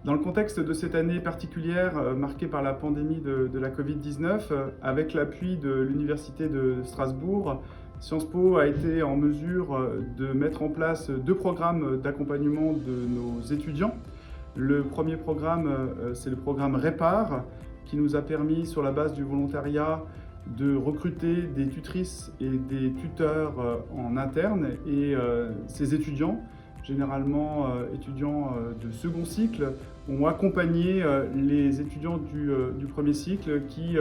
Dans le contexte de cette année particulière marquée par la pandémie de la Covid-19, avec l'appui de l'Université de Strasbourg, Sciences Po a été en mesure de mettre en place 2 programmes d'accompagnement de nos étudiants. Le premier programme, c'est le programme REPAR, qui nous a permis, sur la base du volontariat, de recruter des tutrices et des tuteurs en interne. Et ces étudiants, généralement étudiants de second cycle, ont accompagné les étudiants du premier cycle qui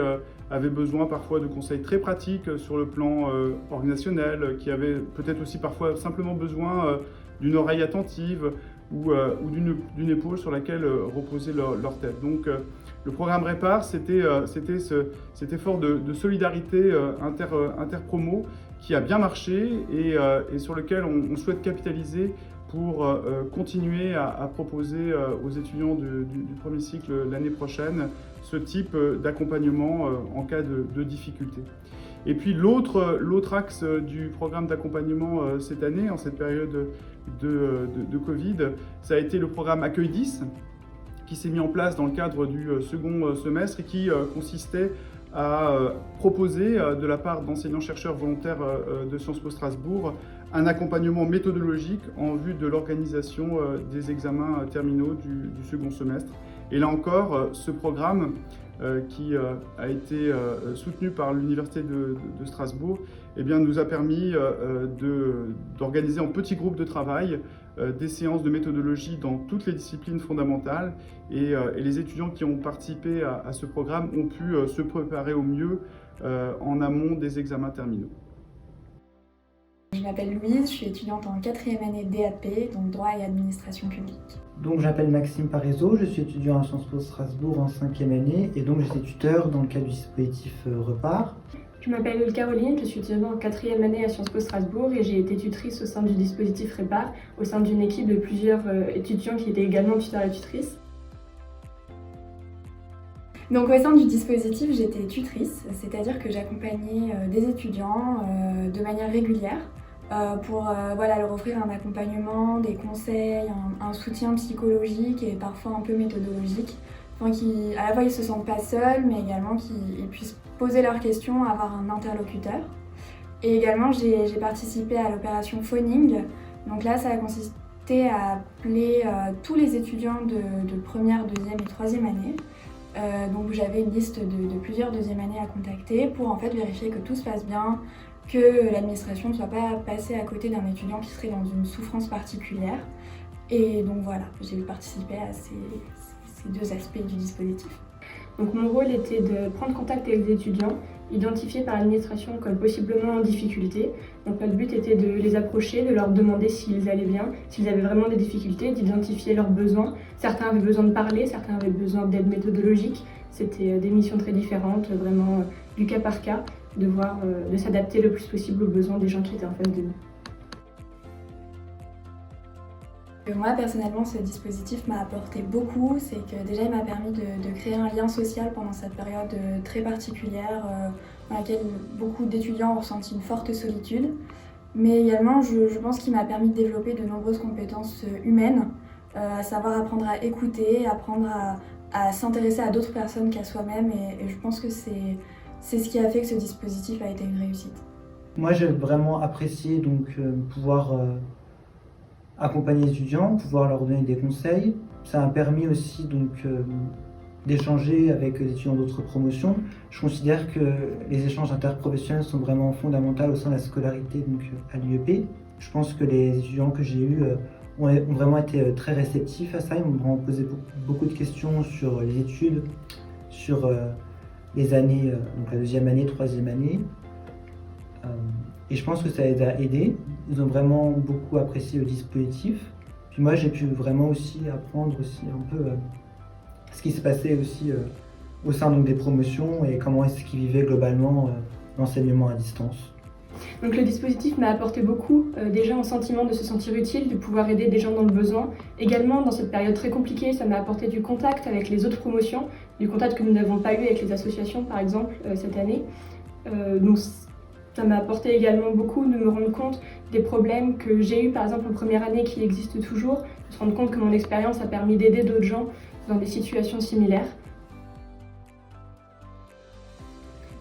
avaient besoin parfois de conseils très pratiques sur le plan organisationnel, qui avaient peut-être aussi parfois simplement besoin d'une oreille attentive ou d'une épaule sur laquelle reposer leur tête. Donc le programme REPAR, c'était cet effort de solidarité interpromo qui a bien marché et sur lequel on souhaite capitaliser pour continuer à proposer aux étudiants du premier cycle l'année prochaine ce type d'accompagnement en cas de difficulté. Et puis l'autre axe du programme d'accompagnement cette année, en cette période de Covid, ça a été le programme Accueil 10, qui s'est mis en place dans le cadre du second semestre et qui consistait à proposer de la part d'enseignants-chercheurs volontaires de Sciences Po Strasbourg un accompagnement méthodologique en vue de l'organisation des examens terminaux du second semestre. Et là encore, ce programme qui a été soutenu par l'Université de Strasbourg, eh bien, nous a permis d'organiser en petits groupes de travail des séances de méthodologie dans toutes les disciplines fondamentales et les étudiants qui ont participé à ce programme ont pu se préparer au mieux en amont des examens terminaux. Je m'appelle Louise, je suis étudiante en 4e année DAP, donc droit et administration publique. Donc j'appelle Maxime Parézo, je suis étudiant à Sciences Po Strasbourg en 5e année et donc j'étais tuteur dans le cadre du dispositif REPAR. Je m'appelle Caroline, je suis étudiante en 4e année à Sciences Po Strasbourg et j'ai été tutrice au sein du dispositif REPAR, au sein d'une équipe de plusieurs étudiants qui étaient également tuteurs et tutrices. Donc au sein du dispositif, j'étais tutrice, c'est-à-dire que j'accompagnais des étudiants de manière régulière pour leur offrir un accompagnement, des conseils, un soutien psychologique et parfois un peu méthodologique, afin qu'ils, à la fois ils se sentent pas seuls, mais également qu'ils puissent poser leurs questions, avoir un interlocuteur. Et également j'ai participé à l'opération Phoning. Donc là ça a consisté à appeler tous les étudiants de première, deuxième et troisième année. Donc j'avais une liste de plusieurs deuxième années à contacter pour en fait vérifier que tout se passe bien, que l'administration ne soit pas passée à côté d'un étudiant qui serait dans une souffrance particulière. Et donc voilà, j'ai participé à ces 2 aspects du dispositif. Donc mon rôle était de prendre contact avec les étudiants, identifiés par l'administration comme possiblement en difficulté. Donc notre but était de les approcher, de leur demander s'ils allaient bien, s'ils avaient vraiment des difficultés, d'identifier leurs besoins. Certains avaient besoin de parler, certains avaient besoin d'aide méthodologique. C'était des missions très différentes, vraiment du cas par cas, de s'adapter le plus possible aux besoins des gens qui étaient en face de nous. Moi personnellement, ce dispositif m'a apporté beaucoup, c'est que déjà il m'a permis de créer un lien social pendant cette période très particulière dans laquelle beaucoup d'étudiants ont ressenti une forte solitude. Mais également, je pense qu'il m'a permis de développer de nombreuses compétences humaines, à savoir apprendre à écouter, apprendre à s'intéresser à d'autres personnes qu'à soi-même et je pense que c'est ce qui a fait que ce dispositif a été une réussite. Moi j'ai vraiment apprécié donc pouvoir accompagner les étudiants, pouvoir leur donner des conseils. Ça a permis aussi donc d'échanger avec les étudiants d'autres promotions. Je considère que les échanges interprofessionnels sont vraiment fondamentaux au sein de la scolarité donc, à l'UEP. Je pense que les étudiants que j'ai eus ont vraiment été très réceptifs à ça. Ils m'ont vraiment posé beaucoup de questions sur les études, sur les années, donc la 2e année, 3e année. Et je pense que ça les a aidés. Ils ont vraiment beaucoup apprécié le dispositif. Puis moi, j'ai pu vraiment aussi apprendre aussi un peu ce qui se passait aussi au sein donc, des promotions et comment est-ce qu'ils vivaient globalement l'enseignement à distance. Donc le dispositif m'a apporté beaucoup, déjà un sentiment de se sentir utile, de pouvoir aider des gens dans le besoin. Également, dans cette période très compliquée, ça m'a apporté du contact avec les autres promotions, du contact que nous n'avons pas eu avec les associations, par exemple, cette année. Donc ça m'a apporté également beaucoup de me rendre compte des problèmes que j'ai eus par exemple en première année qui existent toujours, de se rendre compte que mon expérience a permis d'aider d'autres gens dans des situations similaires.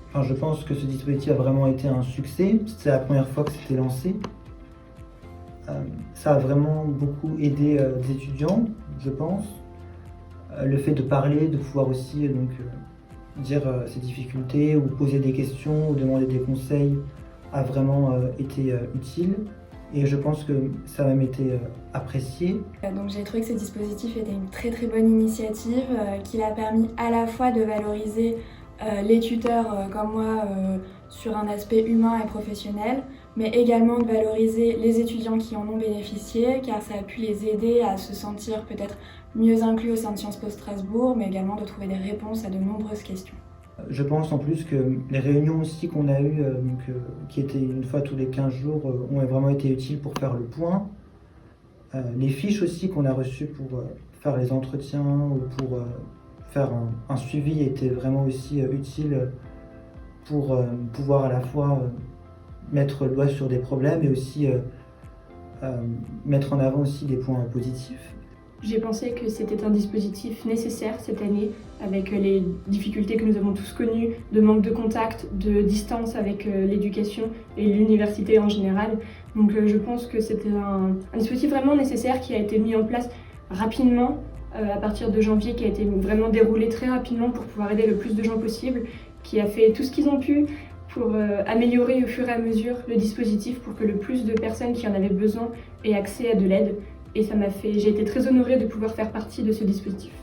Enfin, je pense que ce dispositif a vraiment été un succès. C'était la première fois que c'était lancé. Ça a vraiment beaucoup aidé des étudiants, je pense. Le fait de parler, de pouvoir aussi dire ses difficultés ou poser des questions ou demander des conseils a vraiment été utile. Et je pense que ça a même été apprécié. Donc j'ai trouvé que ce dispositif était une très très bonne initiative qui a permis à la fois de valoriser les tuteurs comme moi sur un aspect humain et professionnel, mais également de valoriser les étudiants qui en ont bénéficié, car ça a pu les aider à se sentir peut-être mieux inclus au sein de Sciences Po Strasbourg, mais également de trouver des réponses à de nombreuses questions. Je pense en plus que les réunions aussi qu'on a eues, qui étaient une fois tous les 15 jours, ont vraiment été utiles pour faire le point. Les fiches aussi qu'on a reçues pour faire les entretiens ou pour faire un suivi étaient vraiment aussi utiles pour pouvoir à la fois mettre le doigt sur des problèmes et aussi mettre en avant aussi des points positifs. J'ai pensé que c'était un dispositif nécessaire cette année, avec les difficultés que nous avons tous connues, de manque de contact, de distance avec l'éducation et l'université en général. Donc je pense que c'était un dispositif vraiment nécessaire qui a été mis en place rapidement, à partir de janvier, qui a été vraiment déroulé très rapidement pour pouvoir aider le plus de gens possible, qui a fait tout ce qu'ils ont pu pour améliorer au fur et à mesure le dispositif pour que le plus de personnes qui en avaient besoin aient accès à de l'aide. Et j'ai été très honorée de pouvoir faire partie de ce dispositif.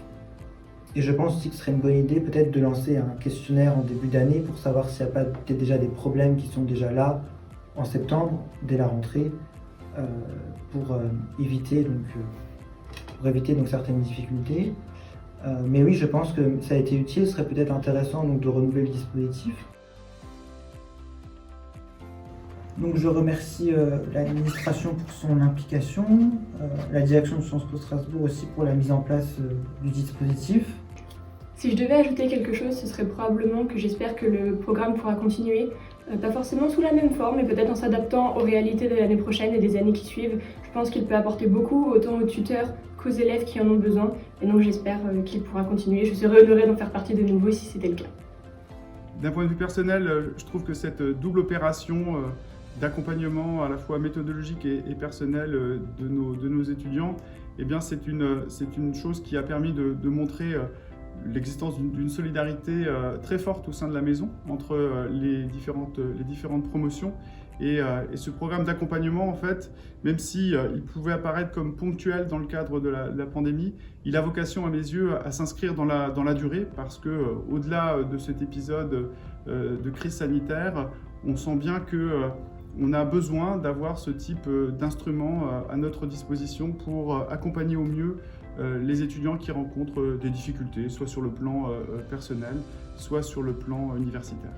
Et je pense aussi que ce serait une bonne idée peut-être de lancer un questionnaire en début d'année pour savoir s'il n'y a pas peut-être déjà des problèmes qui sont déjà là en septembre, dès la rentrée, pour éviter certaines difficultés. Mais oui, je pense que ça a été utile, ce serait peut-être intéressant de renouveler le dispositif. Donc je remercie l'administration pour son implication, la direction de Sciences Po Strasbourg aussi pour la mise en place du dispositif. Si je devais ajouter quelque chose, ce serait probablement que j'espère que le programme pourra continuer, pas forcément sous la même forme, mais peut-être en s'adaptant aux réalités de l'année prochaine et des années qui suivent. Je pense qu'il peut apporter beaucoup, autant aux tuteurs qu'aux élèves qui en ont besoin, et donc j'espère qu'il pourra continuer. Je serais honorée d'en faire partie de nouveau si c'était le cas. D'un point de vue personnel, je trouve que cette double opération d'accompagnement à la fois méthodologique et personnel de nos étudiants, eh bien c'est une chose qui a permis de montrer l'existence d'une solidarité très forte au sein de la maison entre les différentes promotions. Et ce programme d'accompagnement, en fait, même si il pouvait apparaître comme ponctuel dans le cadre de la pandémie, il a vocation à mes yeux à s'inscrire dans la durée, parce que au-delà de cet épisode de crise sanitaire, on sent bien que on a besoin d'avoir ce type d'instrument à notre disposition pour accompagner au mieux les étudiants qui rencontrent des difficultés, soit sur le plan personnel, soit sur le plan universitaire.